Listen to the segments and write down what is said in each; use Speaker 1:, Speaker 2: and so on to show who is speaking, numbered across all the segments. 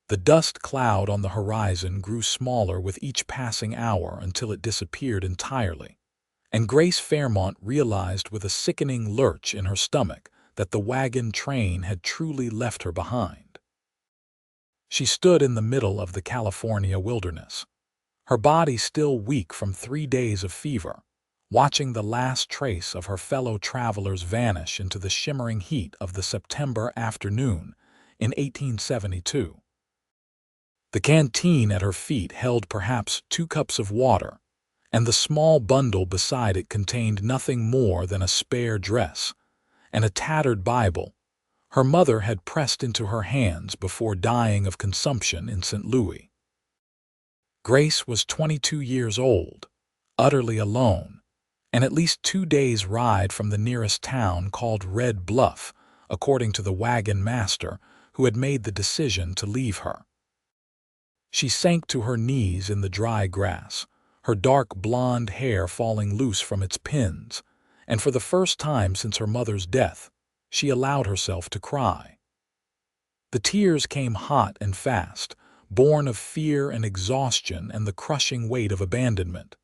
Speaker 1: The dust cloud on the horizon grew smaller with each passing hour until it disappeared entirely, and Grace Fairmont realized with a sickening lurch in her stomach that the wagon train had truly left her behind. She stood in the middle of the California wilderness, her body still weak from 3 days of fever, watching the last trace of her fellow travelers vanish into the shimmering heat of the September afternoon in 1872. The canteen at her feet held perhaps 2 cups of water, and the small bundle beside it contained nothing more than a spare dress and a tattered Bible her mother had pressed into her hands before dying of consumption in St. Louis. Grace was 22 years old, utterly alone, and at least 2 days' ride from the nearest town called Red Bluff, according to the wagon master who had made the decision to leave her. She sank to her knees in the dry grass, her dark blonde hair falling loose from its pins, and for the first time since her mother's death, she allowed herself to cry. The tears came hot and fast, born of fear and exhaustion and the crushing weight of abandonment.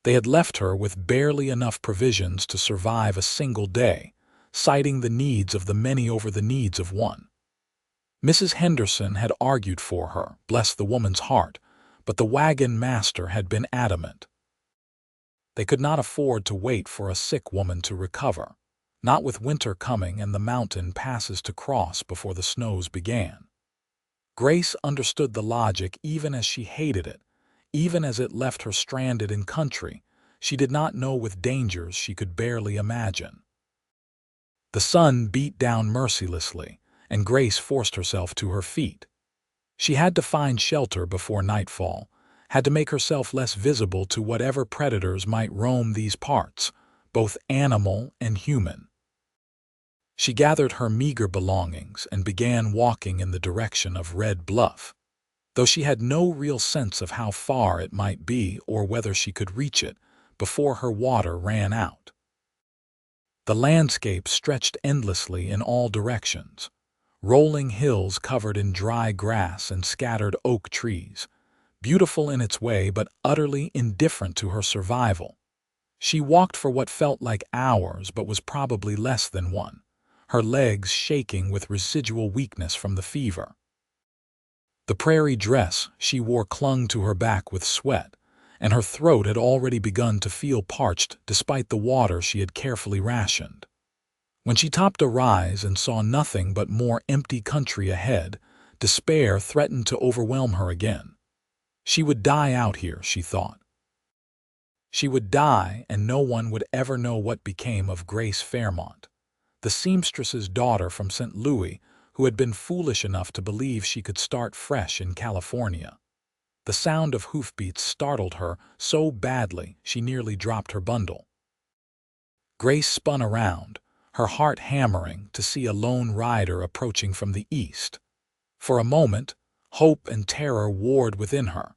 Speaker 1: They had left her with barely enough provisions to survive a single day, citing the needs of the many over the needs of one. Mrs. Henderson had argued for her, bless the woman's heart, but the wagon master had been adamant. They could not afford to wait for a sick woman to recover, not with winter coming and the mountain passes to cross before the snows began. Grace understood the logic even as she hated it, even as it left her stranded in country she did not know with dangers she could barely imagine. The sun beat down mercilessly, and Grace forced herself to her feet. She had to find shelter before nightfall, had to make herself less visible to whatever predators might roam these parts, both animal and human. She gathered her meager belongings and began walking in the direction of Red Bluff, though she had no real sense of how far it might be or whether she could reach it before her water ran out. The landscape stretched endlessly in all directions, rolling hills covered in dry grass and scattered oak trees, beautiful in its way but utterly indifferent to her survival. She walked for what felt like hours but was probably less than one, her legs shaking with residual weakness from the fever. The prairie dress she wore clung to her back with sweat, and her throat had already begun to feel parched despite the water she had carefully rationed. When she topped a rise and saw nothing but more empty country ahead, despair threatened to overwhelm her again. She would die out here, she thought. She would die, and no one would ever know what became of Grace Fairmont, the seamstress's daughter from St. Louis who had been foolish enough to believe she could start fresh in California. The sound of hoofbeats startled her so badly she nearly dropped her bundle. Grace spun around, her heart hammering to see a lone rider approaching from the east. For a moment, hope and terror warred within her.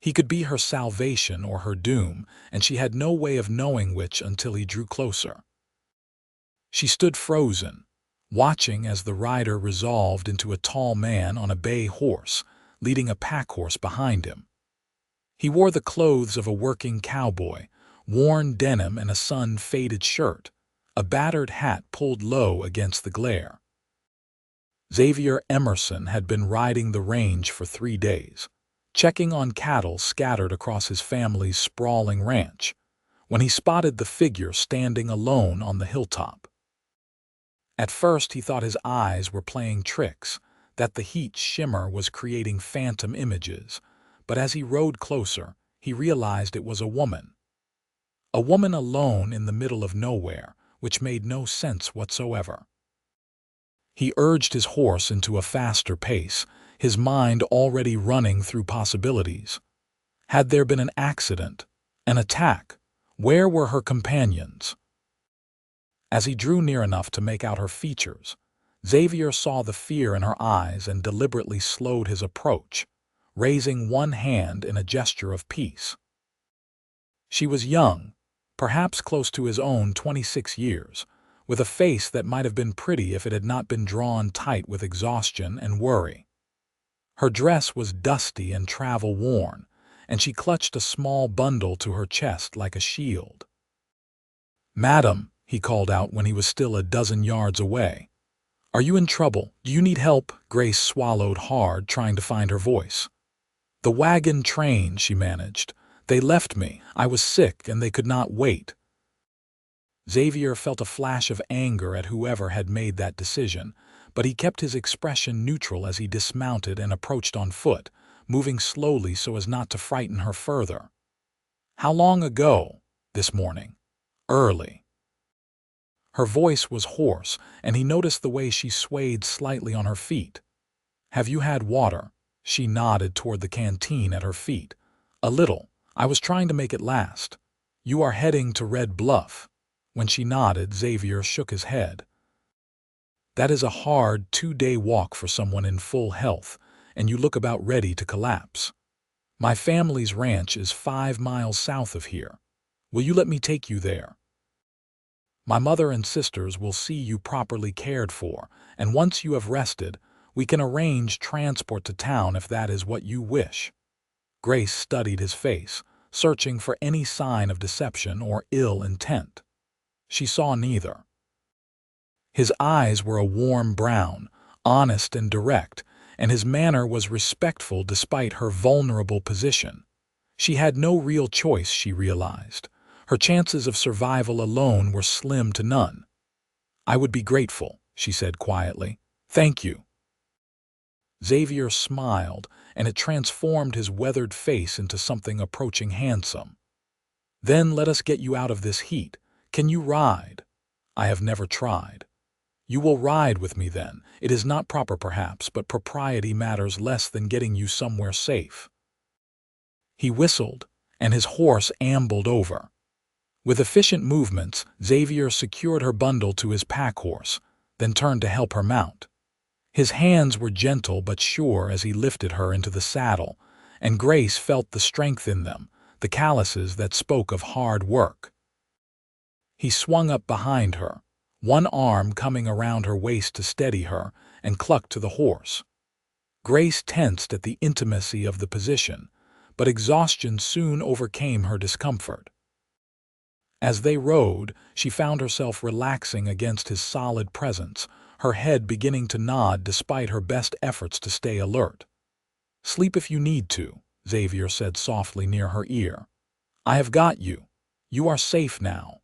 Speaker 1: He could be her salvation or her doom, and she had no way of knowing which until he drew closer. She stood frozen, watching as the rider resolved into a tall man on a bay horse, leading a pack horse behind him. He wore the clothes of a working cowboy, worn denim and a sun-faded shirt, a battered hat pulled low against the glare. Xavier Emerson had been riding the range for 3 days, checking on cattle scattered across his family's sprawling ranch, when he spotted the figure standing alone on the hilltop. At first he thought his eyes were playing tricks, that the heat shimmer was creating phantom images, but as he rode closer, he realized it was a woman. A woman alone in the middle of nowhere, which made no sense whatsoever. He urged his horse into a faster pace, his mind already running through possibilities. Had there been an accident, an attack? Where were her companions? As he drew near enough to make out her features, Xavier saw the fear in her eyes and deliberately slowed his approach, raising one hand in a gesture of peace. She was young, perhaps close to his own 26 years, with a face that might have been pretty if it had not been drawn tight with exhaustion and worry. Her dress was dusty and travel-worn, and she clutched a small bundle to her chest like a shield. "Madam," he called out when he was still a dozen yards away. "Are you in trouble? Do you need help?" Grace swallowed hard, trying to find her voice. "The wagon train," she managed. "They left me. I was sick, and they could not wait." Xavier felt a flash of anger at whoever had made that decision, but he kept his expression neutral as he dismounted and approached on foot, moving slowly so as not to frighten her further. "How long ago?" "This morning. Early." Her voice was hoarse, and he noticed the way she swayed slightly on her feet. "Have you had water?" She nodded toward the canteen at her feet. "A little. I was trying to make it last." "You are heading to Red Bluff." When she nodded, Xavier shook his head. "That is a hard 2-day walk for someone in full health, and you look about ready to collapse. My family's ranch is 5 miles south of here. Will you let me take you there? My mother and sisters will see you properly cared for, and once you have rested, we can arrange transport to town if that is what you wish." Grace studied his face, searching for any sign of deception or ill intent. She saw neither. His eyes were a warm brown, honest and direct, and his manner was respectful despite her vulnerable position. She had no real choice, she realized. Her chances of survival alone were slim to none. "I would be grateful," she said quietly. "Thank you." Xavier smiled, and it transformed his weathered face into something approaching handsome. "Then let us get you out of this heat. Can you ride?" "I have never tried." "You will ride with me then. It is not proper perhaps, but propriety matters less than getting you somewhere safe." He whistled, and his horse ambled over. With efficient movements, Xavier secured her bundle to his pack horse, then turned to help her mount. His hands were gentle but sure as he lifted her into the saddle, and Grace felt the strength in them, the calluses that spoke of hard work. He swung up behind her, one arm coming around her waist to steady her, and clucked to the horse. Grace tensed at the intimacy of the position, but exhaustion soon overcame her discomfort. As they rode, she found herself relaxing against his solid presence, her head beginning to nod despite her best efforts to stay alert. "Sleep if you need to," Xavier said softly near her ear. "I have got you. You are safe now."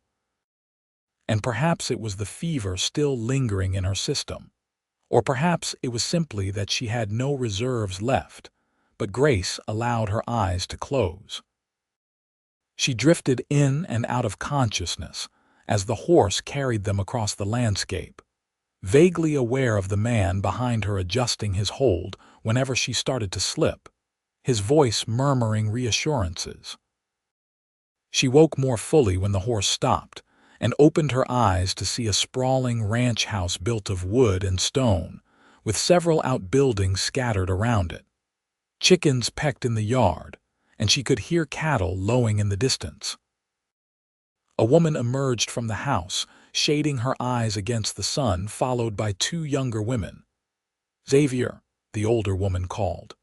Speaker 1: And perhaps it was the fever still lingering in her system. Or perhaps it was simply that she had no reserves left, but Grace allowed her eyes to close. She drifted in and out of consciousness as the horse carried them across the landscape, vaguely aware of the man behind her adjusting his hold whenever she started to slip, his voice murmuring reassurances. She woke more fully when the horse stopped, and opened her eyes to see a sprawling ranch house built of wood and stone, with several outbuildings scattered around it. Chickens pecked in the yard, and she could hear cattle lowing in the distance. A woman emerged from the house, shading her eyes against the sun, followed by 2 younger women. "Xavier," the older woman called.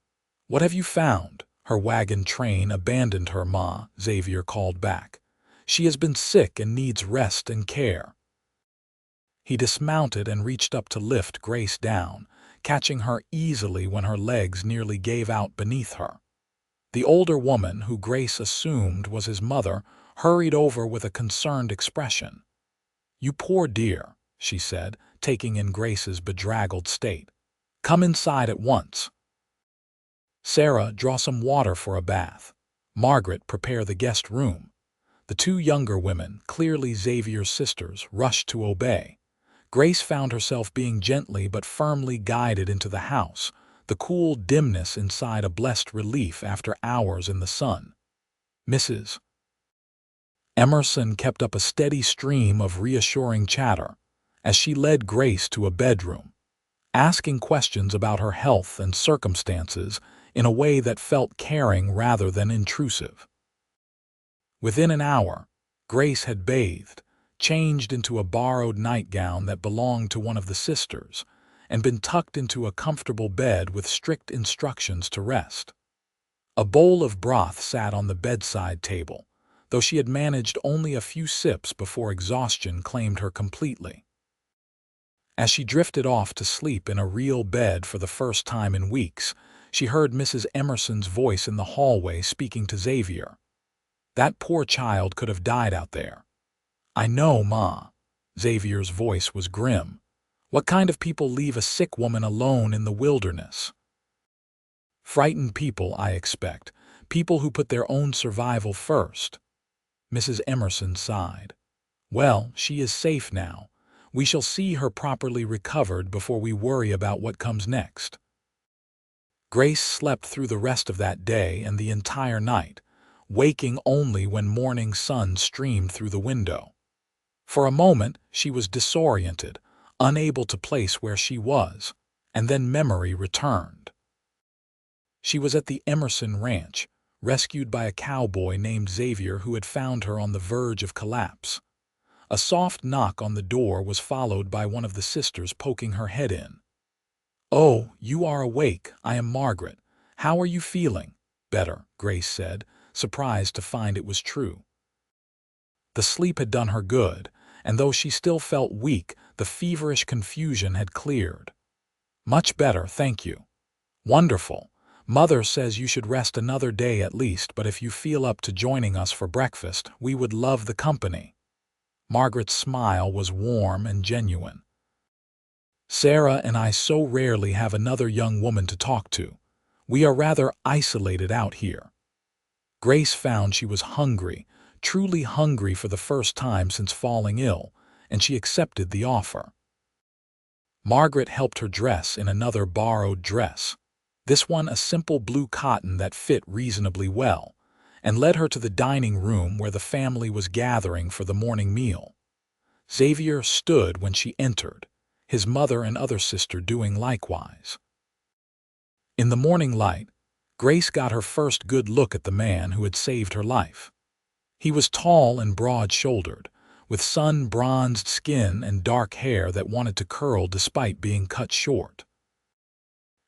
Speaker 1: "What have you found?" "Her wagon train abandoned her, Ma," Xavier called back. "She has been sick and needs rest and care." He dismounted and reached up to lift Grace down, catching her easily when her legs nearly gave out beneath her. The older woman, who Grace assumed was his mother, hurried over with a concerned expression. "You poor dear," she said, taking in Grace's bedraggled state. "Come inside at once. Sarah, draw some water for a bath. Margaret, prepare the guest room." The 2 younger women, clearly Xavier's sisters, rushed to obey. Grace found herself being gently but firmly guided into the house, the cool dimness inside a blessed relief after hours in the sun. Mrs. Emerson kept up a steady stream of reassuring chatter as she led Grace to a bedroom, asking questions about her health and circumstances in a way that felt caring rather than intrusive. Within an hour, Grace had bathed, changed into a borrowed nightgown that belonged to one of the sisters, and been tucked into a comfortable bed with strict instructions to rest. A bowl of broth sat on the bedside table, though she had managed only a few sips before exhaustion claimed her completely. As she drifted off to sleep in a real bed for the first time in weeks, she heard Mrs. Emerson's voice in the hallway speaking to Xavier. "That poor child could have died out there." "I know, Ma." Xavier's voice was grim. "What kind of people leave a sick woman alone in the wilderness?" "Frightened people, I expect. People who put their own survival first." Mrs. Emerson sighed. "Well, she is safe now. We shall see her properly recovered before we worry about what comes next." Grace slept through the rest of that day and the entire night, waking only when morning sun streamed through the window. For a moment she was disoriented, unable to place where she was, and then memory returned. She was at the Emerson ranch, rescued by a cowboy named Xavier who had found her on the verge of collapse. A soft knock on the door was followed by one of the sisters poking her head in. "Oh, you are awake. I am Margaret. How are you feeling?" "Better," Grace said, surprised to find it was true. The sleep had done her good, and though she still felt weak, the feverish confusion had cleared. "Much better, thank you." "Wonderful. Mother says you should rest another day at least, but if you feel up to joining us for breakfast, we would love the company." Margaret's smile was warm and genuine. "Sarah and I so rarely have another young woman to talk to. We are rather isolated out here." Grace found she was hungry, truly hungry for the first time since falling ill, and she accepted the offer. Margaret helped her dress in another borrowed dress, this one a simple blue cotton that fit reasonably well, and led her to the dining room where the family was gathering for the morning meal. Xavier stood when she entered, his mother and other sister doing likewise. In the morning light, Grace got her first good look at the man who had saved her life. He was tall and broad-shouldered, with sun-bronzed skin and dark hair that wanted to curl despite being cut short.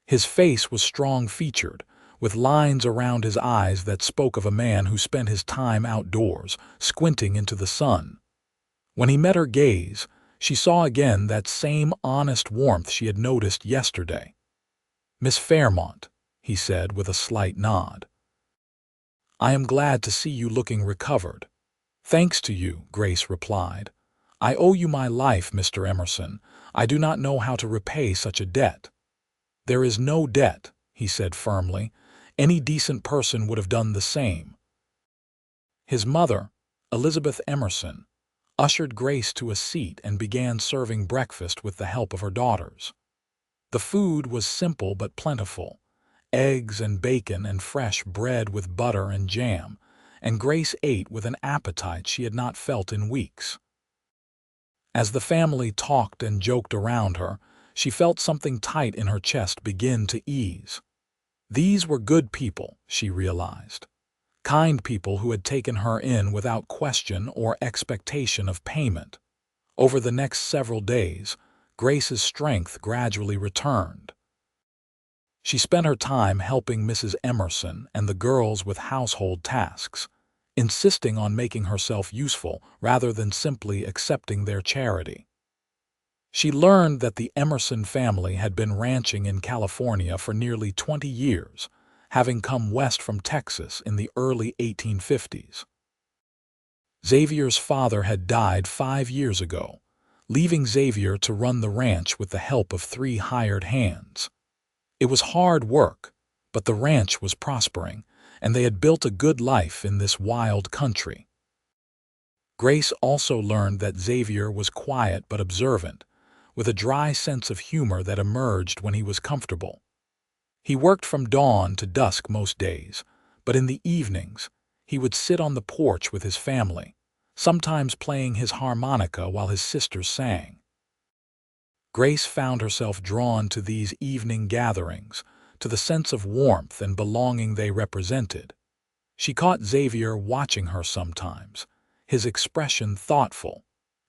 Speaker 1: His face was strong-featured, with lines around his eyes that spoke of a man who spent his time outdoors, squinting into the sun. When he met her gaze, she saw again that same honest warmth she had noticed yesterday. "Miss Fairmont," he said with a slight nod. "I am glad to see you looking recovered." "Thanks to you," Grace replied. "I owe you my life, Mr. Emerson. I do not know how to repay such a debt." "There is no debt," he said firmly. "Any decent person would have done the same." His mother, Elizabeth Emerson, ushered Grace to a seat and began serving breakfast with the help of her daughters. The food was simple but plentiful: eggs and bacon and fresh bread with butter and jam, and Grace ate with an appetite she had not felt in weeks. As the family talked and joked around her, she felt something tight in her chest begin to ease. These were good people, she realized. Kind people who had taken her in without question or expectation of payment. Over the next several days, Grace's strength gradually returned. She spent her time helping Mrs. Emerson and the girls with household tasks, insisting on making herself useful rather than simply accepting their charity. She learned that the Emerson family had been ranching in California for nearly 20 years, having come west from Texas in the early 1850s. Xavier's father had died 5 years ago, leaving Xavier to run the ranch with the help of 3 hired hands. It was hard work, but the ranch was prospering, and they had built a good life in this wild country. Grace also learned that Xavier was quiet but observant, with a dry sense of humor that emerged when he was comfortable. He worked from dawn to dusk most days, but in the evenings, he would sit on the porch with his family, sometimes playing his harmonica while his sisters sang. Grace found herself drawn to these evening gatherings, to the sense of warmth and belonging they represented. She caught Xavier watching her sometimes, his expression thoughtful,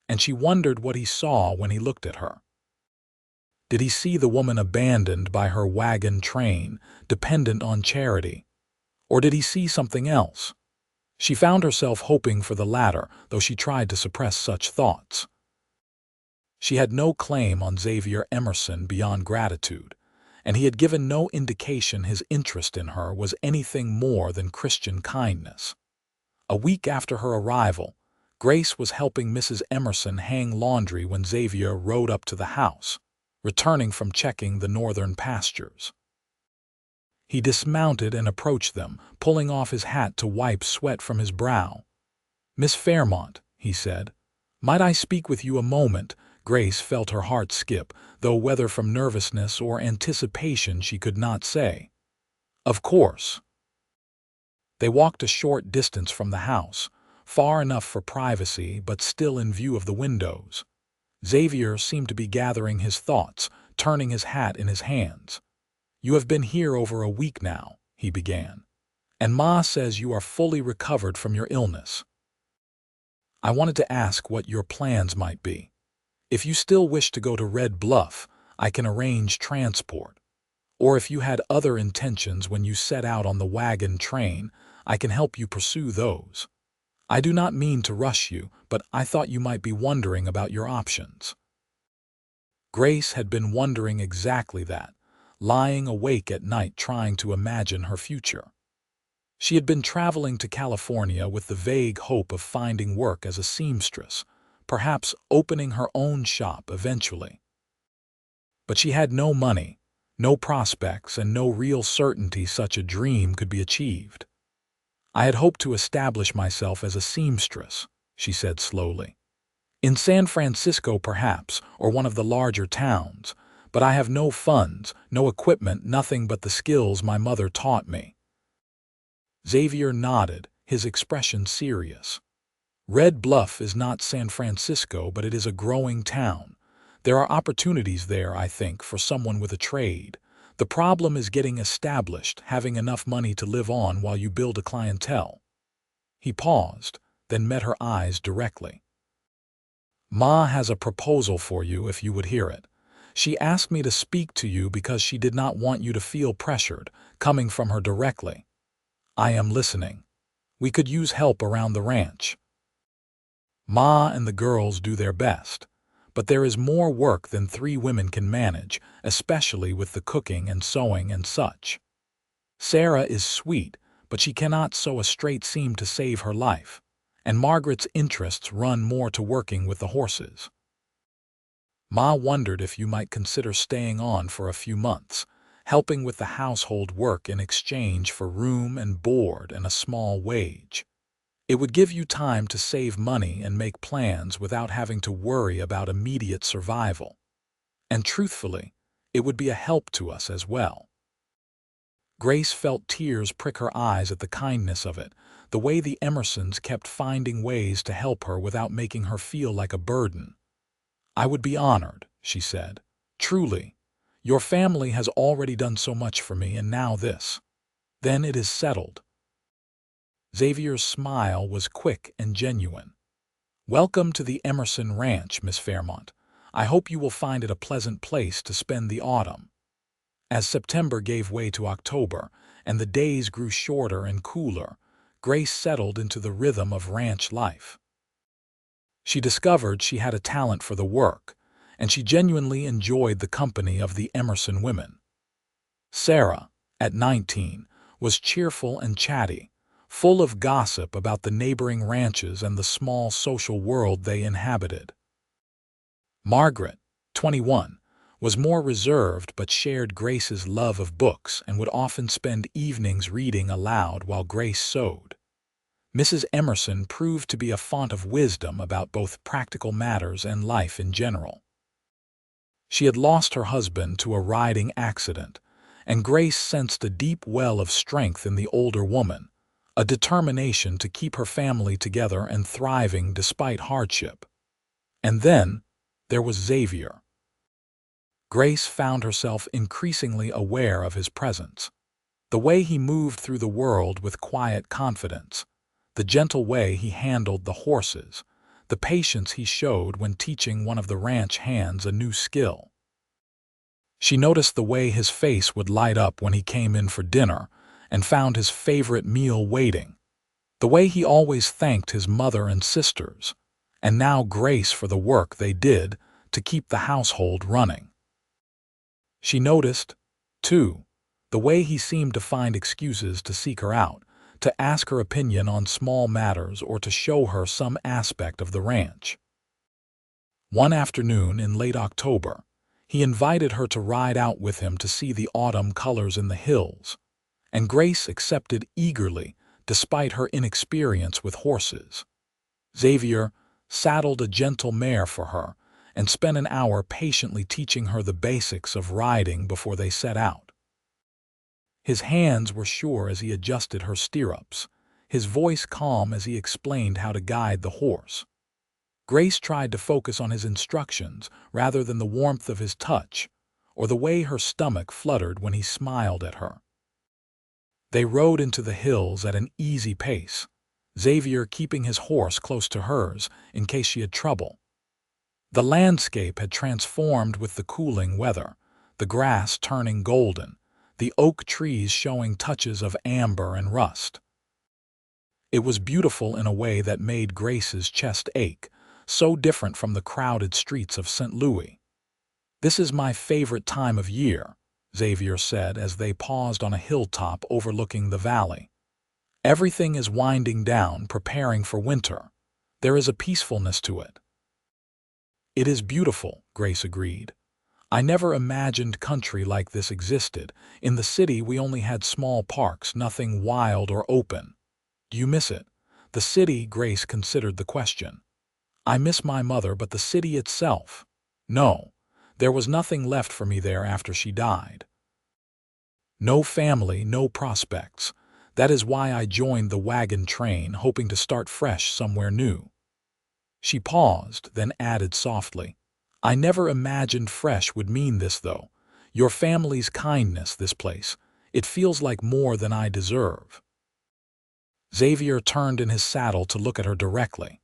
Speaker 1: and she wondered what he saw when he looked at her. Did he see the woman abandoned by her wagon train, dependent on charity? Or did he see something else? She found herself hoping for the latter, though she tried to suppress such thoughts. She had no claim on Xavier Emerson beyond gratitude, and he had given no indication his interest in her was anything more than Christian kindness. A week after her arrival, Grace was helping Mrs. Emerson hang laundry when Xavier rode up to the house, returning from checking the northern pastures. He dismounted and approached them, pulling off his hat to wipe sweat from his brow. "Miss Fairmont," he said, "might I speak with you a moment?" Grace felt her heart skip, though whether from nervousness or anticipation she could not say. "Of course." They walked a short distance from the house, far enough for privacy but still in view of the windows. Xavier seemed to be gathering his thoughts, turning his hat in his hands. "You have been here over a week now," he began, "and Ma says you are fully recovered from your illness. I wanted to ask what your plans might be. If you still wish to go to Red Bluff, I can arrange transport. Or if you had other intentions when you set out on the wagon train, I can help you pursue those. I do not mean to rush you, but I thought you might be wondering about your options." Grace had been wondering exactly that, lying awake at night trying to imagine her future. She had been traveling to California with the vague hope of finding work as a seamstress, perhaps opening her own shop eventually. But she had no money, no prospects, and no real certainty such a dream could be achieved. "I had hoped to establish myself as a seamstress," she said slowly. "In San Francisco perhaps, or one of the larger towns, but I have no funds, no equipment, nothing but the skills my mother taught me." Xavier nodded, his expression serious. "Red Bluff is not San Francisco, but it is a growing town. There are opportunities there, I think, for someone with a trade. The problem is getting established, having enough money to live on while you build a clientele." He paused, then met her eyes directly. "Ma has a proposal for you if you would hear it. She asked me to speak to you because she did not want you to feel pressured, coming from her directly. I am listening. We could use help around the ranch. Ma and the girls do their best, but there is more work than 3 women can manage, especially with the cooking and sewing and such. Sarah is sweet, but she cannot sew a straight seam to save her life, and Margaret's interests run more to working with the horses. Ma wondered if you might consider staying on for a few months, helping with the household work in exchange for room and board and a small wage. It would give you time to save money and make plans without having to worry about immediate survival. And truthfully, it would be a help to us as well." Grace felt tears prick her eyes at the kindness of it, the way the Emersons kept finding ways to help her without making her feel like a burden. "I would be honored," she said. "Truly. Your family has already done so much for me, and now this. Then it is settled." Xavier's smile was quick and genuine. "Welcome to the Emerson Ranch, Miss Fairmont. I hope you will find it a pleasant place to spend the autumn." As September gave way to October, and the days grew shorter and cooler, Grace settled into the rhythm of ranch life. She discovered she had a talent for the work, and she genuinely enjoyed the company of the Emerson women. Sarah, at 19, was cheerful and chatty, full of gossip about the neighboring ranches and the small social world they inhabited. Margaret, 21, was more reserved but shared Grace's love of books and would often spend evenings reading aloud while Grace sewed. Mrs. Emerson proved to be a font of wisdom about both practical matters and life in general. She had lost her husband to a riding accident, and Grace sensed a deep well of strength in the older woman, a determination to keep her family together and thriving despite hardship. And then there was Xavier. Grace found herself increasingly aware of his presence. The way he moved through the world with quiet confidence, the gentle way he handled the horses, the patience he showed when teaching one of the ranch hands a new skill. She noticed the way his face would light up when he came in for dinner and found his favorite meal waiting, the way he always thanked his mother and sisters, and now Grace for the work they did to keep the household running. She noticed, too, the way he seemed to find excuses to seek her out, to ask her opinion on small matters or to show her some aspect of the ranch. One afternoon in late October, he invited her to ride out with him to see the autumn colors in the hills, and Grace accepted eagerly despite her inexperience with horses. Xavier saddled a gentle mare for her and spent an hour patiently teaching her the basics of riding before they set out. His hands were sure as he adjusted her stirrups, his voice calm as he explained how to guide the horse. Grace tried to focus on his instructions rather than the warmth of his touch or the way her stomach fluttered when he smiled at her. They rode into the hills at an easy pace, Xavier keeping his horse close to hers in case she had trouble. The landscape had transformed with the cooling weather, the grass turning golden, the oak trees showing touches of amber and rust. It was beautiful in a way that made Grace's chest ache, so different from the crowded streets of St. Louis. "This is my favorite time of year," Xavier said as they paused on a hilltop overlooking the valley. "Everything is winding down, preparing for winter. There is a peacefulness to it." "It is beautiful," Grace agreed. "I never imagined country like this existed. In the city we only had small parks, nothing wild or open." "Do you miss it?" "The city," Grace considered the question. "I miss my mother, but the city itself? No. There was nothing left for me there after she died. No family, no prospects. That is why I joined the wagon train, hoping to start fresh somewhere new." She paused, then added softly, "I never imagined fresh would mean this, though. Your family's kindness, this place. It feels like more than I deserve." Xavier turned in his saddle to look at her directly.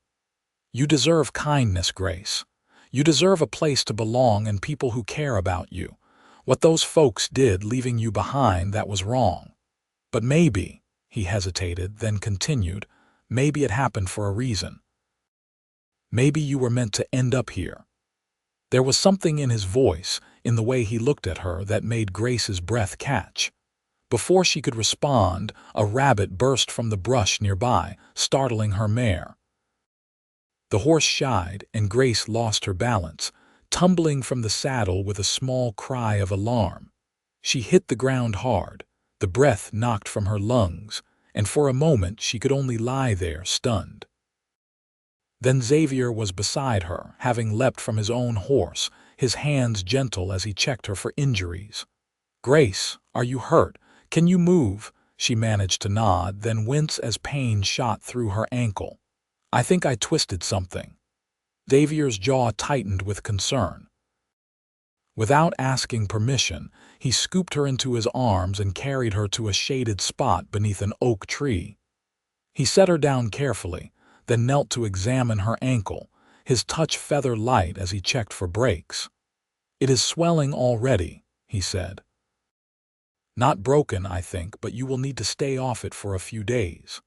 Speaker 1: "You deserve kindness, Grace. You deserve a place to belong and people who care about you. What those folks did, leaving you behind, that was wrong. But maybe," he hesitated, then continued, "maybe it happened for a reason. Maybe you were meant to end up here." There was something in his voice, in the way he looked at her, that made Grace's breath catch. Before she could respond, a rabbit burst from the brush nearby, startling her mare. The horse shied, and Grace lost her balance, tumbling from the saddle with a small cry of alarm. She hit the ground hard, the breath knocked from her lungs, and for a moment she could only lie there, stunned. Then Xavier was beside her, having leapt from his own horse, his hands gentle as he checked her for injuries. "Grace, are you hurt? Can you move?" She managed to nod, then wince as pain shot through her ankle. "I think I twisted something." Xavier's jaw tightened with concern. Without asking permission, he scooped her into his arms and carried her to a shaded spot beneath an oak tree. He set her down carefully, then knelt to examine her ankle, his touch feather light as he checked for breaks. "It is swelling already," he said. "Not broken, I think, but you will need to stay off it for a few days."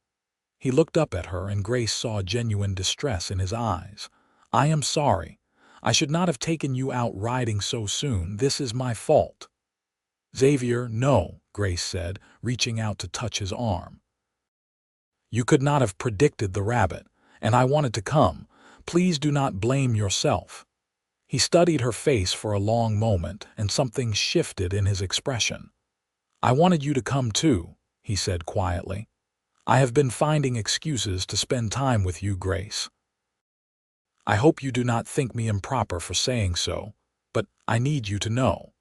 Speaker 1: He looked up at her, and Grace saw genuine distress in his eyes. "I am sorry. I should not have taken you out riding so soon. This is my fault." "Xavier, no," Grace said, reaching out to touch his arm. "You could not have predicted the rabbit, and I wanted to come. Please do not blame yourself." He studied her face for a long moment, and something shifted in his expression. "I wanted you to come too," he said quietly. "I have been finding excuses to spend time with you, Grace. I hope you do not think me improper for saying so, but I need you to know.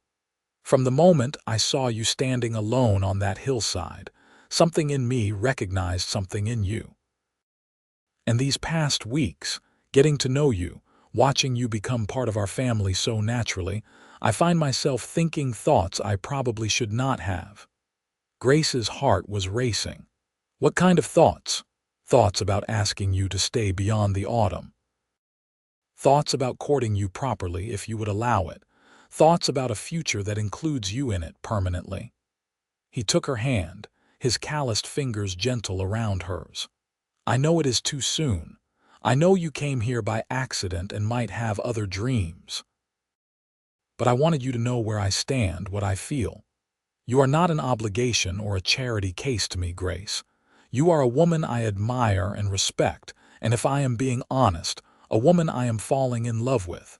Speaker 1: From the moment I saw you standing alone on that hillside, something in me recognized something in you. And these past weeks, getting to know you, watching you become part of our family so naturally, I find myself thinking thoughts I probably should not have." Grace's heart was racing. "What kind of thoughts?" "Thoughts about asking you to stay beyond the autumn. Thoughts about courting you properly if you would allow it. thoughts about a future that includes you in it permanently. He took her hand, his calloused fingers gentle around hers. I know it is too soon. I know you came here by accident and might have other dreams. But I wanted you to know where I stand, what I feel. You are not an obligation or a charity case to me, Grace. You are a woman I admire and respect, and if I am being honest, a woman I am falling in love with.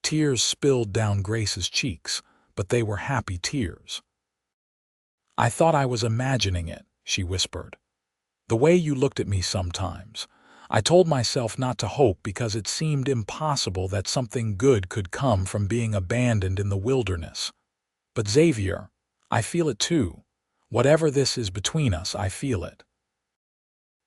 Speaker 1: Tears spilled down Grace's cheeks, but they were happy tears. I thought I was imagining it, she whispered. The way you looked at me sometimes. I told myself not to hope because it seemed impossible that something good could come from being abandoned in the wilderness. But Xavier, I feel it too. Whatever this is between us, I feel it.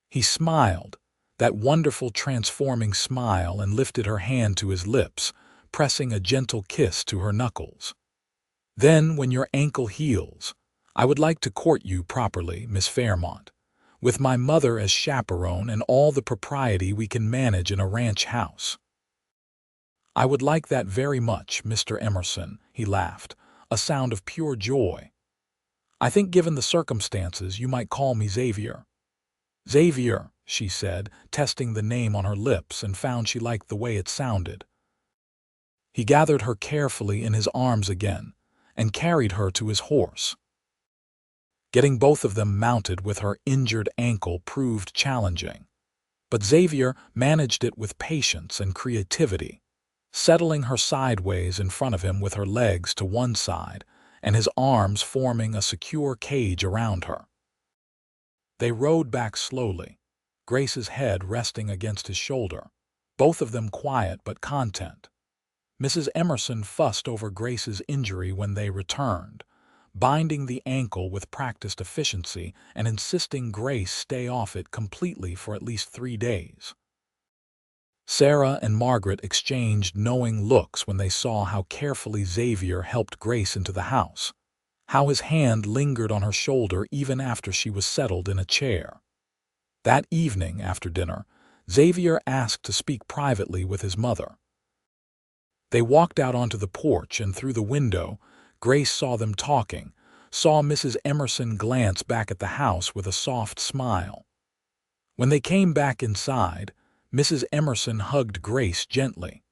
Speaker 1: He smiled, that wonderful transforming smile, and lifted her hand to his lips, pressing a gentle kiss to her knuckles. Then, when your ankle heals, I would like to court you properly, Miss Fairmont, with my mother as chaperone and all the propriety we can manage in a ranch house. I would like that very much, Mr. Emerson, he laughed, a sound of pure joy. I think given the circumstances, you might call me Xavier. Xavier, she said, testing the name on her lips, and found she liked the way it sounded. He gathered her carefully in his arms again and carried her to his horse. Getting both of them mounted with her injured ankle proved challenging, but Xavier managed it with patience and creativity, settling her sideways in front of him with her legs to one side and his arms forming a secure cage around her. They rode back slowly, Grace's head resting against his shoulder, both of them quiet but content. Mrs. Emerson fussed over Grace's injury when they returned, binding the ankle with practiced efficiency and insisting Grace stay off it completely for at least 3 days. Sarah and Margaret exchanged knowing looks when they saw how carefully Xavier helped Grace into the house, how his hand lingered on her shoulder even after she was settled in a chair. That evening, after dinner, Xavier asked to speak privately with his mother. They walked out onto the porch, and through the window, Grace saw them talking, saw Mrs. Emerson glance back at the house with a soft smile. When they came back inside, Mrs. Emerson hugged Grace gently.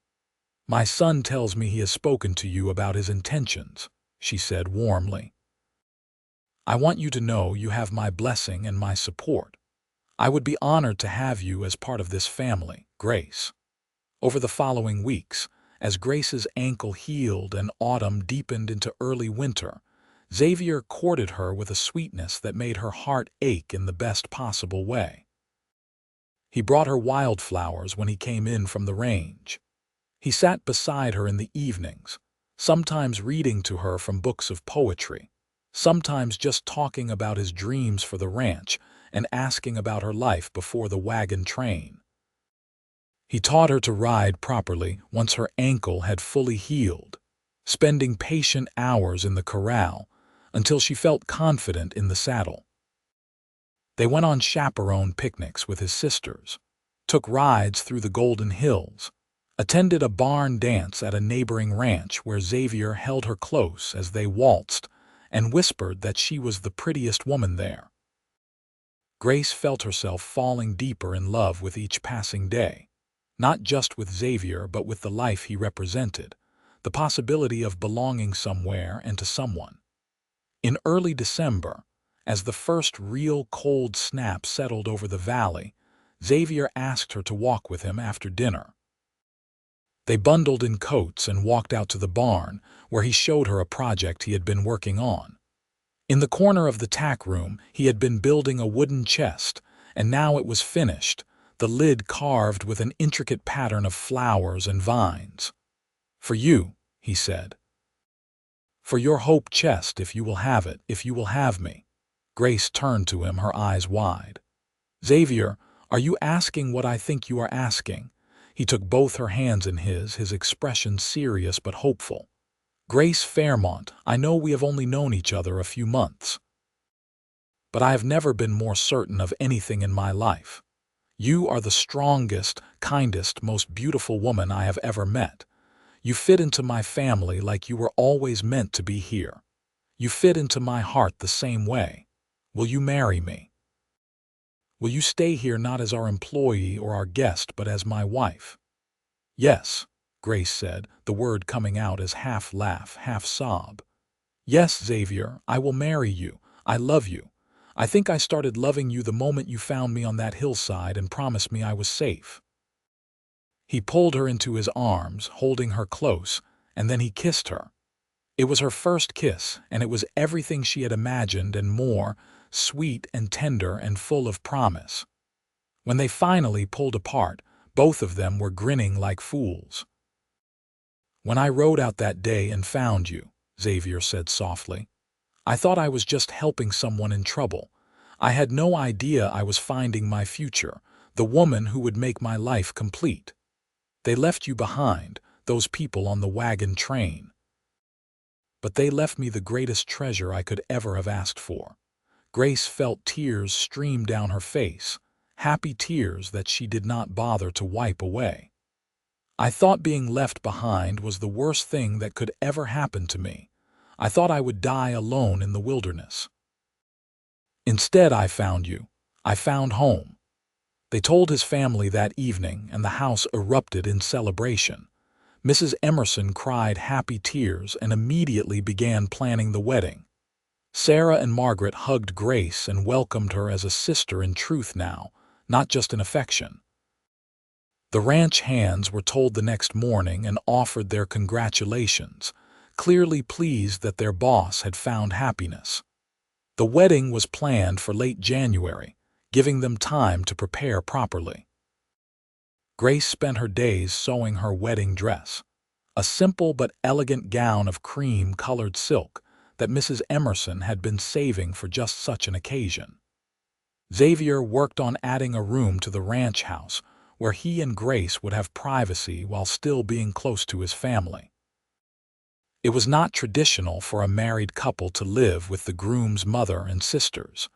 Speaker 1: "My son tells me he has spoken to you about his intentions," she said warmly. "I want you to know you have my blessing and my support. I would be honored to have you as part of this family, Grace." Over the following weeks, as Grace's ankle healed and autumn deepened into early winter, Xavier courted her with a sweetness that made her heart ache in the best possible way. He brought her wildflowers when he came in from the range. He sat beside her in the evenings, sometimes reading to her from books of poetry, sometimes just talking about his dreams for the ranch and asking about her life before the wagon train. He taught her to ride properly once her ankle had fully healed, spending patient hours in the corral until she felt confident in the saddle. They went on chaperone picnics with his sisters, took rides through the Golden Hills, attended a barn dance at a neighboring ranch where Xavier held her close as they waltzed and whispered that she was the prettiest woman there. Grace felt herself falling deeper in love with each passing day, not just with Xavier but with the life he represented, the possibility of belonging somewhere and to someone. In early December, as the first real cold snap settled over the valley, Xavier asked her to walk with him after dinner. They bundled in coats and walked out to the barn, where he showed her a project he had been working on. In the corner of the tack room, he had been building a wooden chest, and now it was finished, the lid carved with an intricate pattern of flowers and vines. "For you," he said. "For your hope chest, if you will have it, if you will have me." Grace turned to him, her eyes wide. "Xavier, are you asking what I think you are asking?" He took both her hands in his expression serious but hopeful. "Grace Fairmont, I know we have only known each other a few months, but I have never been more certain of anything in my life. You are the strongest, kindest, most beautiful woman I have ever met. You fit into my family like you were always meant to be here. You fit into my heart the same way. Will you marry me? Will you stay here not as our employee or our guest, but as my wife?" "Yes," Grace said, the word coming out as half laugh, half sob. "Yes, Xavier, I will marry you. I love you. I think I started loving you the moment you found me on that hillside and promised me I was safe." He pulled her into his arms, holding her close, and then he kissed her. It was her first kiss, and it was everything she had imagined and more, sweet and tender and full of promise. When they finally pulled apart, both of them were grinning like fools. "When I rode out that day and found you," Xavier said softly, "I thought I was just helping someone in trouble. I had no idea I was finding my future, the woman who would make my life complete. They left you behind, those people on the wagon train. But they left me the greatest treasure I could ever have asked for." Grace felt tears stream down her face, happy tears that she did not bother to wipe away. "I thought being left behind was the worst thing that could ever happen to me. I thought I would die alone in the wilderness. Instead, I found you. I found home." They told his family that evening, and the house erupted in celebration. Mrs. Emerson cried happy tears and immediately began planning the wedding. Sarah and Margaret hugged Grace and welcomed her as a sister in truth now, not just in affection. The ranch hands were told the next morning and offered their congratulations, clearly pleased that their boss had found happiness. The wedding was planned for late January, giving them time to prepare properly. Grace spent her days sewing her wedding dress, a simple but elegant gown of cream-colored silk that Mrs. Emerson had been saving for just such an occasion. Xavier worked on adding a room to the ranch house where he and Grace would have privacy while still being close to his family. It was not traditional for a married couple to live with the groom's mother and sisters,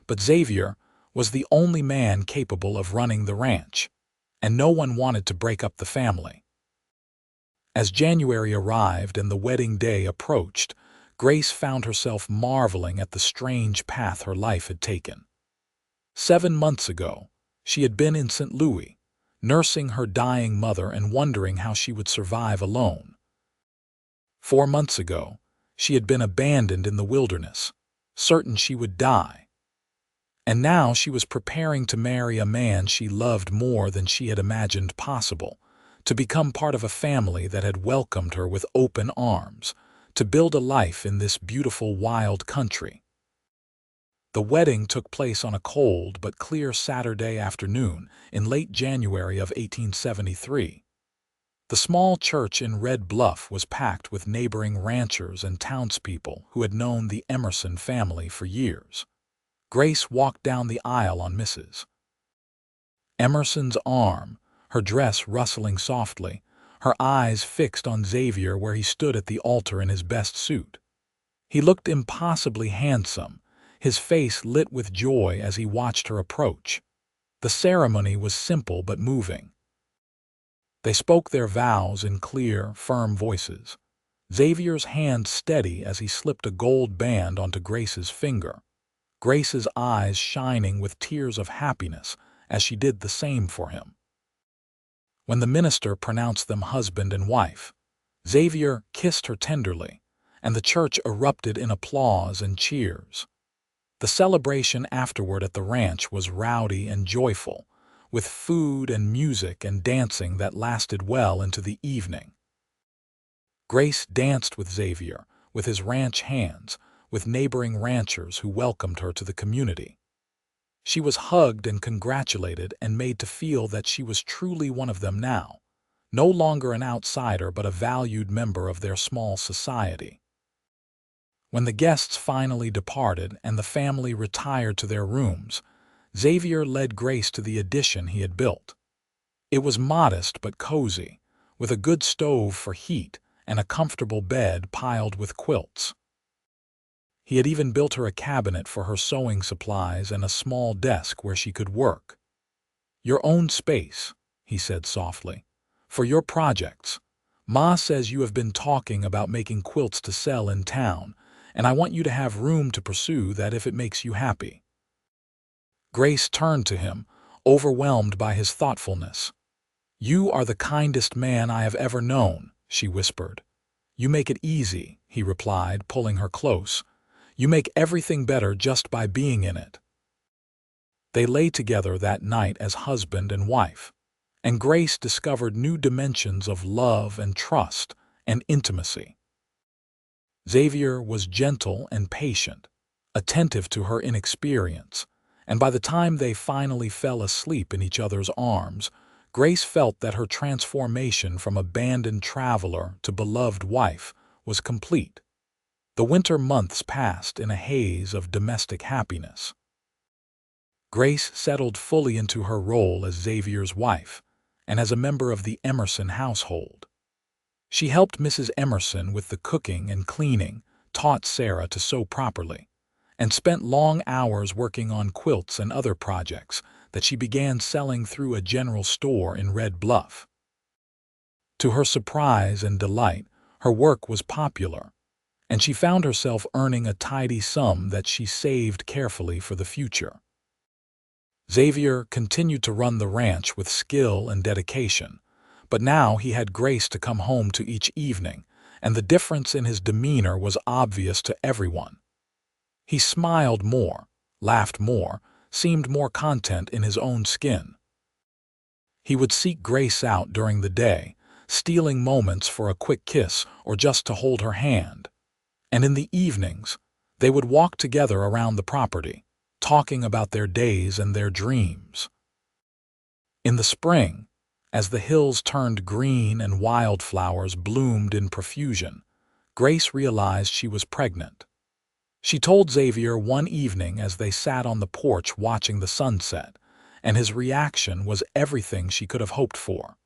Speaker 1: but Xavier was the only man capable of running the ranch, and no one wanted to break up the family. As January arrived and the wedding day approached, Grace found herself marveling at the strange path her life had taken. 7 months ago, she had been in St. Louis, nursing her dying mother and wondering how she would survive alone. 4 months ago, she had been abandoned in the wilderness, certain she would die. And now she was preparing to marry a man she loved more than she had imagined possible, to become part of a family that had welcomed her with open arms, to build a life in this beautiful wild country. The wedding took place on a cold but clear Saturday afternoon in late January of 1873. The small church in Red Bluff was packed with neighboring ranchers and townspeople who had known the Emerson family for years. Grace walked down the aisle on Mrs. Emerson's arm, her dress rustling softly, her eyes fixed on Xavier where he stood at the altar in his best suit. He looked impossibly handsome, his face lit with joy as he watched her approach. The ceremony was simple but moving. They spoke their vows in clear, firm voices, Xavier's hand steady as he slipped a gold band onto Grace's finger, Grace's eyes shining with tears of happiness as she did the same for him. When the minister pronounced them husband and wife, Xavier kissed her tenderly, and the church erupted in applause and cheers. The celebration afterward at the ranch was rowdy and joyful, with food and music and dancing that lasted well into the evening. Grace danced with Xavier, with his ranch hands, with neighboring ranchers who welcomed her to the community. She was hugged and congratulated and made to feel that she was truly one of them now, no longer an outsider but a valued member of their small society. When the guests finally departed and the family retired to their rooms, Xavier led Grace to the addition he had built. It was modest but cozy, with a good stove for heat and a comfortable bed piled with quilts. He had even built her a cabinet for her sewing supplies and a small desk where she could work. "Your own space," he said softly, "for your projects. Ma says you have been talking about making quilts to sell in town, and I want you to have room to pursue that if it makes you happy." Grace turned to him, overwhelmed by his thoughtfulness. "You are the kindest man I have ever known," she whispered. "You make it easy," he replied, pulling her close. "You make everything better just by being in it." They lay together that night as husband and wife, and Grace discovered new dimensions of love and trust and intimacy. Xavier was gentle and patient, attentive to her inexperience, and by the time they finally fell asleep in each other's arms, Grace felt that her transformation from abandoned traveler to beloved wife was complete. The winter months passed in a haze of domestic happiness. Grace settled fully into her role as Xavier's wife and as a member of the Emerson household. She helped Mrs. Emerson with the cooking and cleaning, taught Sarah to sew properly, and spent long hours working on quilts and other projects that she began selling through a general store in Red Bluff. To her surprise and delight, her work was popular, and she found herself earning a tidy sum that she saved carefully for the future. Xavier continued to run the ranch with skill and dedication, but now he had Grace to come home to each evening, and the difference in his demeanor was obvious to everyone. He smiled more, laughed more, seemed more content in his own skin. He would seek Grace out during the day, stealing moments for a quick kiss or just to hold her hand. And in the evenings, they would walk together around the property, talking about their days and their dreams. In the spring, as the hills turned green and wildflowers bloomed in profusion, Grace realized she was pregnant. She told Xavier one evening as they sat on the porch watching the sunset, and his reaction was everything she could have hoped for.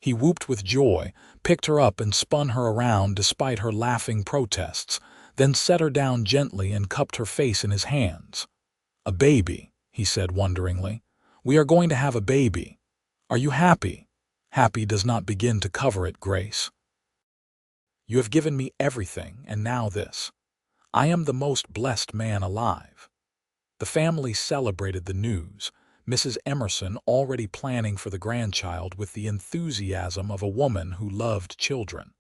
Speaker 1: He whooped with joy, picked her up and spun her around despite her laughing protests, then set her down gently and cupped her face in his hands. "A baby," he said wonderingly. "We are going to have a baby. Are you happy?" "Happy does not begin to cover it, Grace. You have given me everything, and now this. I am the most blessed man alive." The family celebrated the news, Mrs. Emerson already planning for the grandchild with the enthusiasm of a woman who loved children.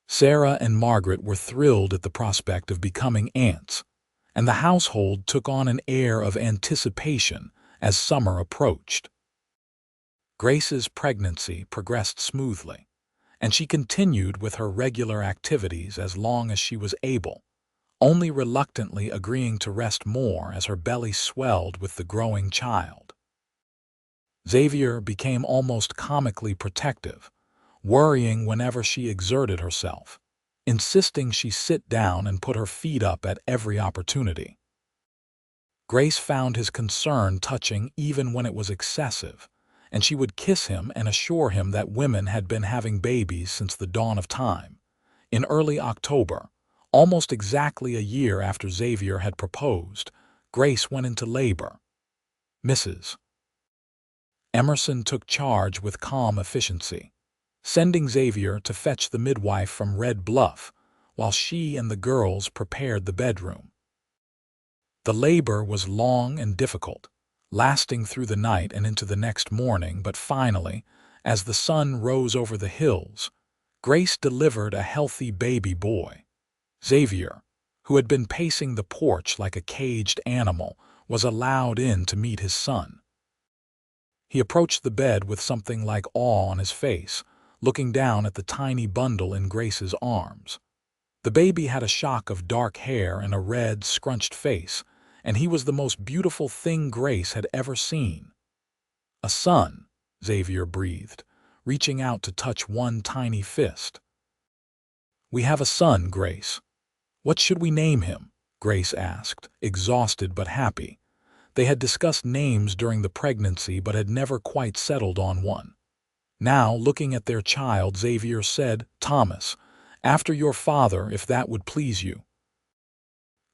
Speaker 1: Sarah and Margaret were thrilled at the prospect of becoming aunts, and the household took on an air of anticipation as summer approached. Grace's pregnancy progressed smoothly, and she continued with her regular activities as long as she was able, only reluctantly agreeing to rest more as her belly swelled with the growing child. Xavier became almost comically protective, worrying whenever she exerted herself, insisting she sit down and put her feet up at every opportunity. Grace found his concern touching even when it was excessive, and she would kiss him and assure him that women had been having babies since the dawn of time. In early October, almost exactly a year after Xavier had proposed, Grace went into labor. Mrs. Emerson took charge with calm efficiency, sending Xavier to fetch the midwife from Red Bluff while she and the girls prepared the bedroom. The labor was long and difficult, lasting through the night and into the next morning, but finally, as the sun rose over the hills, Grace delivered a healthy baby boy. Xavier, who had been pacing the porch like a caged animal, was allowed in to meet his son. He approached the bed with something like awe on his face, looking down at the tiny bundle in Grace's arms. The baby had a shock of dark hair and a red, scrunched face, and he was the most beautiful thing Grace had ever seen. "A son," Xavier breathed, reaching out to touch one tiny fist. "We have a son, Grace. What should we name him?" Grace asked, exhausted but happy. They had discussed names during the pregnancy but had never quite settled on one. Now, looking at their child, Xavier said, "Thomas, after your father, if that would please you."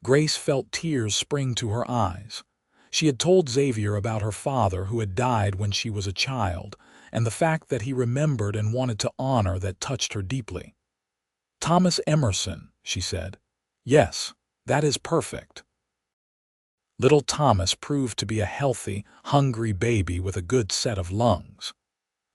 Speaker 1: Grace felt tears spring to her eyes. She had told Xavier about her father who had died when she was a child, and the fact that he remembered and wanted to honor that touched her deeply. "Thomas Emerson," she said. "Yes, that is perfect." Little Thomas proved to be a healthy, hungry baby with a good set of lungs.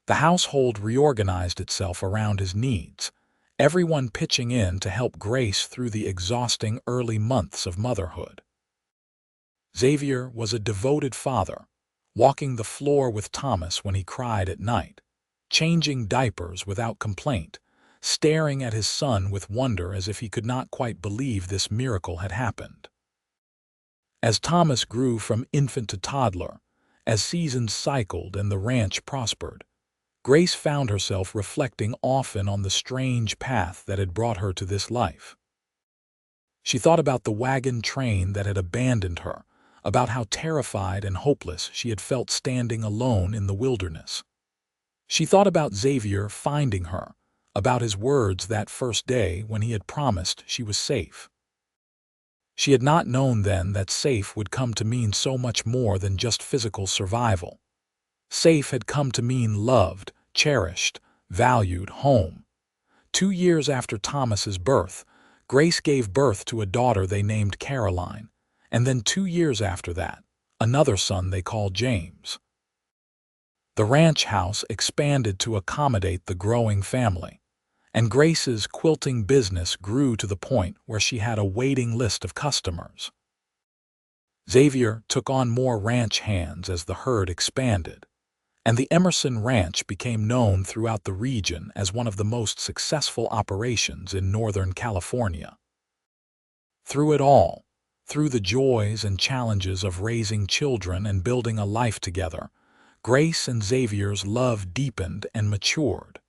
Speaker 1: The household reorganized itself around his needs, everyone pitching in to help Grace through the exhausting early months of motherhood. Xavier was a devoted father, walking the floor with Thomas when he cried at night, changing diapers without complaint, staring at his son with wonder as if he could not quite believe this miracle had happened. As Thomas grew from infant to toddler, as seasons cycled and the ranch prospered, Grace found herself reflecting often on the strange path that had brought her to this life. She thought about the wagon train that had abandoned her, about how terrified and hopeless she had felt standing alone in the wilderness. She thought about Xavier finding her, about his words that first day when he had promised she was safe. She had not known then that safe would come to mean so much more than just physical survival. Safe had come to mean loved, cherished, valued home. 2 years after Thomas's birth, Grace gave birth to a daughter they named Caroline, and then 2 years after that, another son they called James. The ranch house expanded to accommodate the growing family, and Grace's quilting business grew to the point where she had a waiting list of customers. Xavier took on more ranch hands as the herd expanded, and the Emerson Ranch became known throughout the region as one of the most successful operations in Northern California. Through it all, through the joys and challenges of raising children and building a life together, Grace and Xavier's love deepened and matured.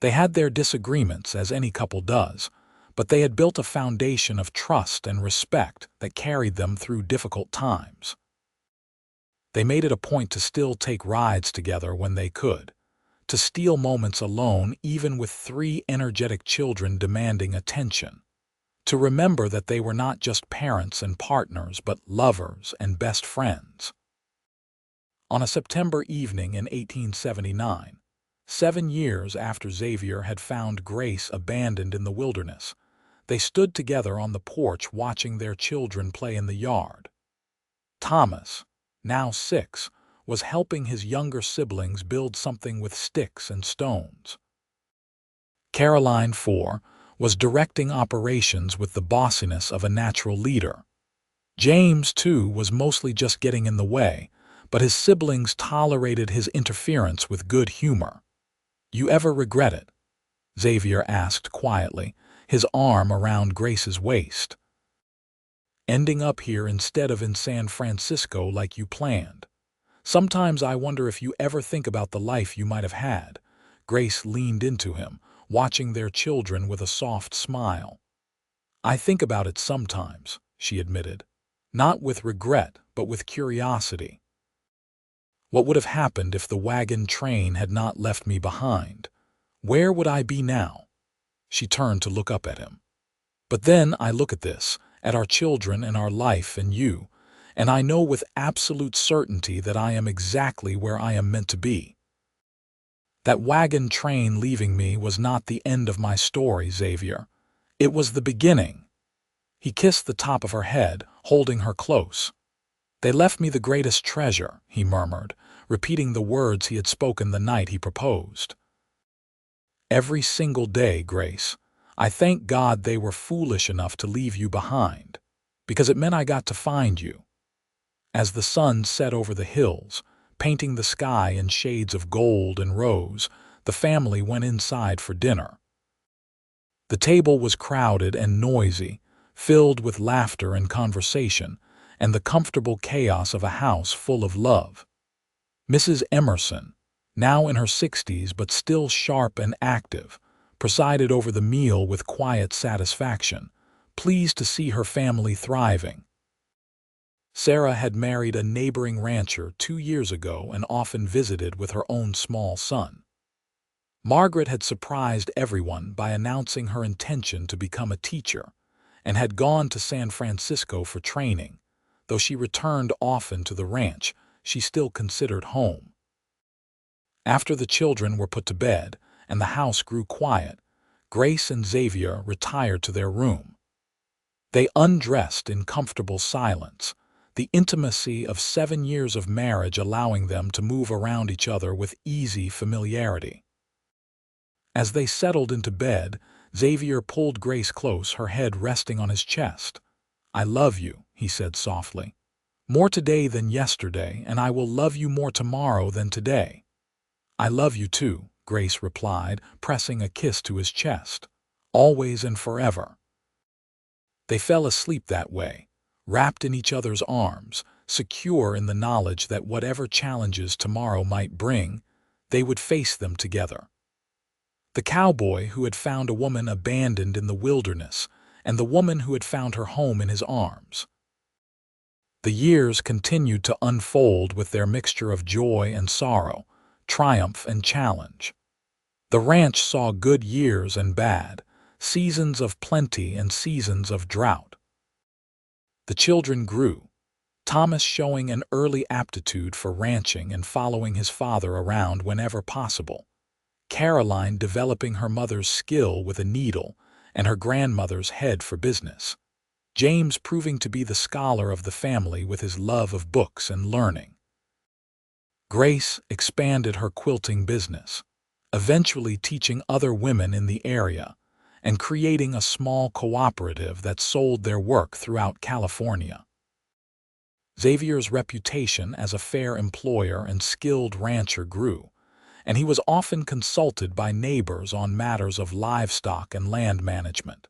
Speaker 1: They had their disagreements, as any couple does, but they had built a foundation of trust and respect that carried them through difficult times. They made it a point to still take rides together when they could, to steal moments alone even with 3 energetic children demanding attention, to remember that they were not just parents and partners but lovers and best friends. On a September evening in 1879, 7 years after Xavier had found Grace abandoned in the wilderness, they stood together on the porch watching their children play in the yard. Thomas, now 6, was helping his younger siblings build something with sticks and stones. Caroline, 4, was directing operations with the bossiness of a natural leader. James, 2, was mostly just getting in the way, but his siblings tolerated his interference with good humor. "You ever regret it?" Xavier asked quietly, his arm around Grace's waist. "Ending up here instead of in San Francisco like you planned. Sometimes I wonder if you ever think about the life you might have had." Grace leaned into him, watching their children with a soft smile. "I think about it sometimes," she admitted, "not with regret but with curiosity. What would have happened if the wagon train had not left me behind? Where would I be now?" She turned to look up at him. "But then I look at this, at our children and our life and you, and I know with absolute certainty that I am exactly where I am meant to be. That wagon train leaving me was not the end of my story, Xavier. It was the beginning." He kissed the top of her head, holding her close. "They left me the greatest treasure," he murmured, repeating the words he had spoken the night he proposed. "Every single day, Grace, I thank God they were foolish enough to leave you behind, because it meant I got to find you." As the sun set over the hills, painting the sky in shades of gold and rose, the family went inside for dinner. The table was crowded and noisy, filled with laughter and conversation, and the comfortable chaos of a house full of love. Mrs. Emerson, now in her 60s but still sharp and active, presided over the meal with quiet satisfaction, pleased to see her family thriving. Sarah had married a neighboring rancher 2 years ago and often visited with her own small son. Margaret had surprised everyone by announcing her intention to become a teacher and had gone to San Francisco for training. Though she returned often to the ranch, she still considered home. After the children were put to bed and the house grew quiet, Grace and Xavier retired to their room. They undressed in comfortable silence, the intimacy of 7 years of marriage allowing them to move around each other with easy familiarity. As they settled into bed, Xavier pulled Grace close, her head resting on his chest. "I love you," he said softly. "More today than yesterday, and I will love you more tomorrow than today." "I love you too," Grace replied, pressing a kiss to his chest. "Always and forever." They fell asleep that way, wrapped in each other's arms, secure in the knowledge that whatever challenges tomorrow might bring, they would face them together. The cowboy who had found a woman abandoned in the wilderness, and the woman who had found her home in his arms. The years continued to unfold with their mixture of joy and sorrow, triumph and challenge. The ranch saw good years and bad, seasons of plenty and seasons of drought. The children grew, Thomas showing an early aptitude for ranching and following his father around whenever possible, Caroline developing her mother's skill with a needle and her grandmother's head for business, James proving to be the scholar of the family with his love of books and learning. Grace expanded her quilting business, eventually teaching other women in the area and creating a small cooperative that sold their work throughout California. Xavier's reputation as a fair employer and skilled rancher grew, and he was often consulted by neighbors on matters of livestock and land management.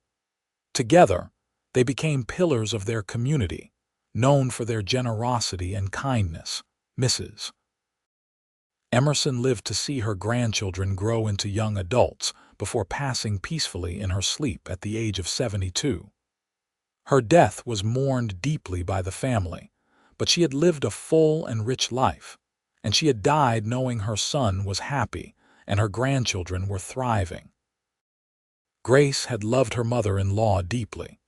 Speaker 1: Together, they became pillars of their community, known for their generosity and kindness. Mrs. Emerson lived to see her grandchildren grow into young adults before passing peacefully in her sleep at the age of 72. Her death was mourned deeply by the family, but she had lived a full and rich life, and she had died knowing her son was happy and her grandchildren were thriving. Grace had loved her mother-in-law deeply,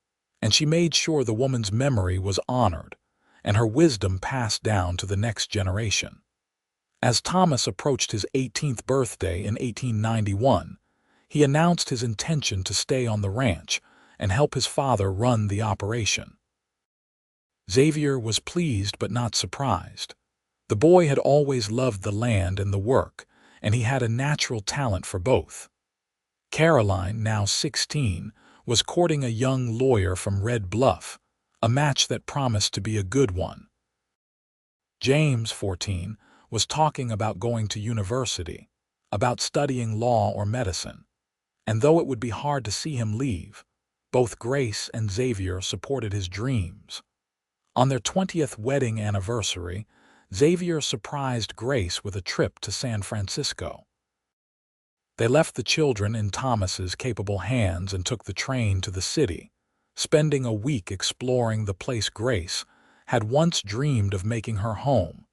Speaker 1: and she made sure the woman's memory was honored and her wisdom passed down to the next generation. As Thomas approached his 18th birthday in 1891, he announced his intention to stay on the ranch and help his father run the operation. Xavier was pleased but not surprised. The boy had always loved the land and the work, and he had a natural talent for both. Caroline, now 16, was courting a young lawyer from Red Bluff, a match that promised to be a good one. James, 14, was talking about going to university, about studying law or medicine, and though it would be hard to see him leave, both Grace and Xavier supported his dreams. On their 20th wedding anniversary, Xavier surprised Grace with a trip to San Francisco. They left the children in Thomas's capable hands and took the train to the city, spending a week exploring the place Grace had once dreamed of making her home.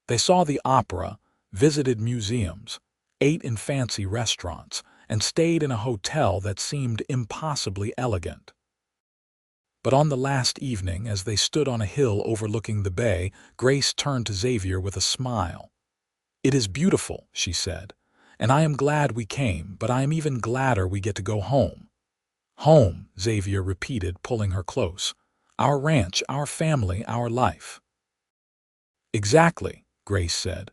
Speaker 1: They saw the opera, visited museums, ate in fancy restaurants, and stayed in a hotel that seemed impossibly elegant. But on the last evening, as they stood on a hill overlooking the bay, Grace turned to Xavier with a smile. "It is beautiful," she said, "and I am glad we came, but I am even gladder we get to go home." "Home," Xavier repeated, pulling her close. "Our ranch, our family, our life." "Exactly," Grace said.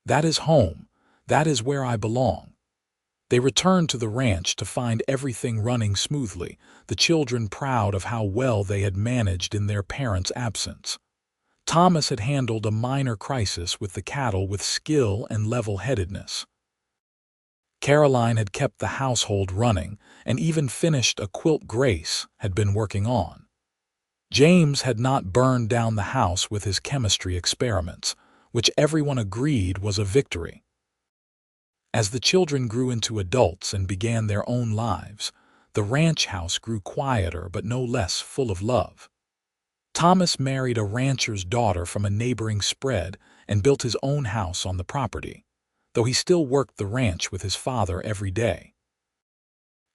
Speaker 1: "That is home. That is where I belong." They returned to the ranch to find everything running smoothly, the children proud of how well they had managed in their parents' absence. Thomas had handled a minor crisis with the cattle with skill and level-headedness. Caroline had kept the household running and even finished a quilt Grace had been working on. James had not burned down the house with his chemistry experiments, which everyone agreed was a victory. As the children grew into adults and began their own lives, the ranch house grew quieter but no less full of love. Thomas married a rancher's daughter from a neighboring spread and built his own house on the property, though he still worked the ranch with his father every day.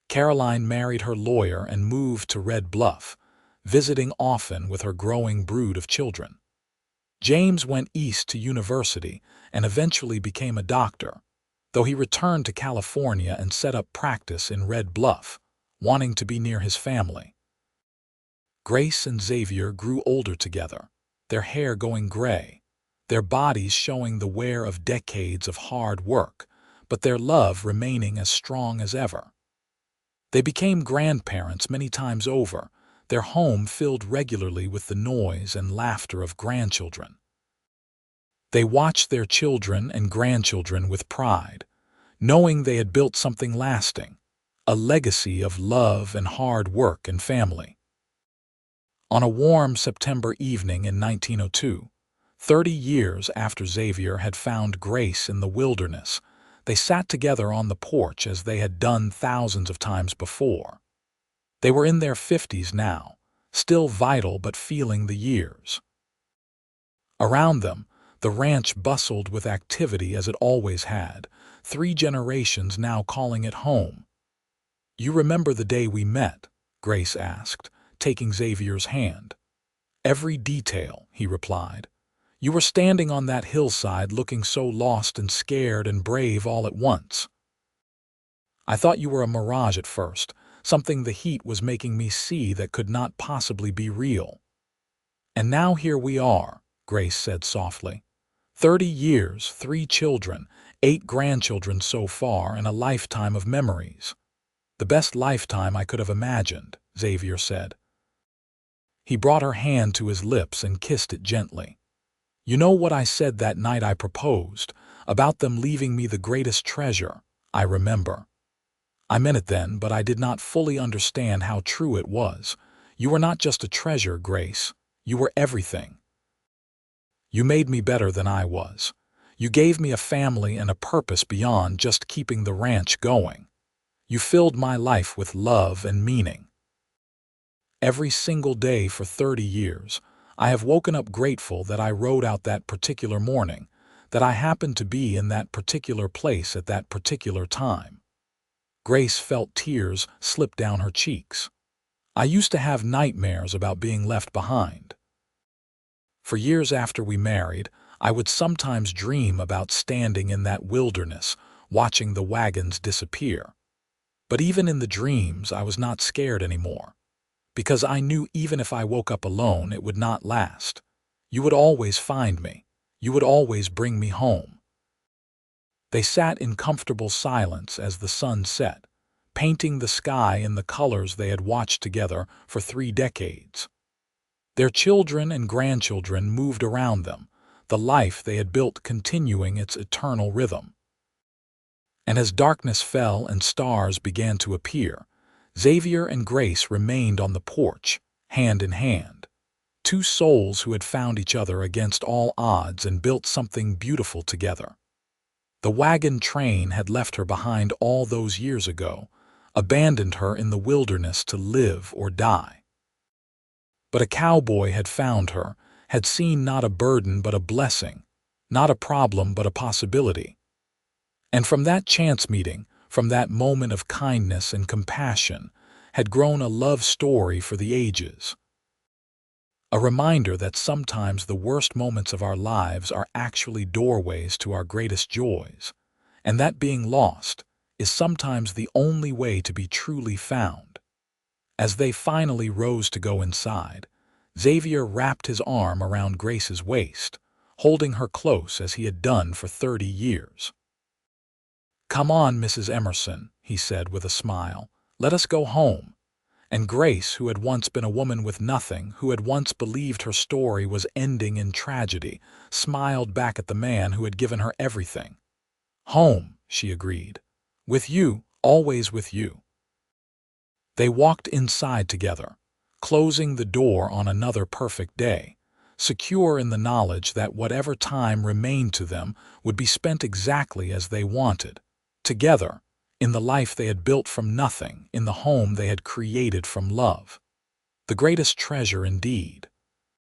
Speaker 1: Caroline married her lawyer and moved to Red Bluff, visiting often with her growing brood of children. James went east to university and eventually became a doctor, though he returned to California and set up practice in Red Bluff, wanting to be near his family. Grace and Xavier grew older together, their hair going gray, their bodies showing the wear of decades of hard work, but their love remaining as strong as ever. They became grandparents many times over, their home filled regularly with the noise and laughter of grandchildren. They watched their children and grandchildren with pride, knowing they had built something lasting, a legacy of love and hard work and family. On a warm September evening in 1902, 30 years after Xavier had found Grace in the wilderness, they sat together on the porch as they had done thousands of times before. They were in their 50s now, still vital but feeling the years. Around them, the ranch bustled with activity as it always had, 3 generations now calling it home. "You remember the day we met?" Grace asked, taking Xavier's hand. "Every detail," he replied. "You were standing on that hillside looking so lost and scared and brave all at once. I thought you were a mirage at first, something the heat was making me see that could not possibly be real. And now here we are," Grace said softly. 30 years, 3 children, 8 grandchildren so far, and a lifetime of memories. "The best lifetime I could have imagined," Xavier said. He brought her hand to his lips and kissed it gently. "You know what I said that night I proposed, about them leaving me the greatest treasure? I remember. I meant it then, but I did not fully understand how true it was. You were not just a treasure, Grace. You were everything. You made me better than I was. You gave me a family and a purpose beyond just keeping the ranch going. You filled my life with love and meaning. Every single day for 30 years, I have woken up grateful that I rode out that particular morning, that I happened to be in that particular place at that particular time." Grace felt tears slip down her cheeks. "I used to have nightmares about being left behind. For years after we married, I would sometimes dream about standing in that wilderness, watching the wagons disappear. But even in the dreams, I was not scared anymore, because I knew even if I woke up alone, it would not last. You would always find me. You would always bring me home." They sat in comfortable silence as the sun set, painting the sky in the colors they had watched together for 3 decades. Their children and grandchildren moved around them, the life they had built continuing its eternal rhythm. And as darkness fell and stars began to appear, Xavier and Grace remained on the porch, hand in hand. 2 souls who had found each other against all odds and built something beautiful together. The wagon train had left her behind all those years ago, abandoned her in the wilderness to live or die. But a cowboy had found her, had seen not a burden but a blessing, not a problem but a possibility. And from that chance meeting, from that moment of kindness and compassion, had grown a love story for the ages. A reminder that sometimes the worst moments of our lives are actually doorways to our greatest joys, and that being lost is sometimes the only way to be truly found. As they finally rose to go inside, Xavier wrapped his arm around Grace's waist, holding her close as he had done for 30 years. "Come on, Mrs. Emerson," he said with a smile. "Let us go home." And Grace, who had once been a woman with nothing, who had once believed her story was ending in tragedy, smiled back at the man who had given her everything. "Home," she agreed. "With you, always with you." They walked inside together, closing the door on another perfect day, secure in the knowledge that whatever time remained to them would be spent exactly as they wanted, together, in the life they had built from nothing, in the home they had created from love. The greatest treasure indeed.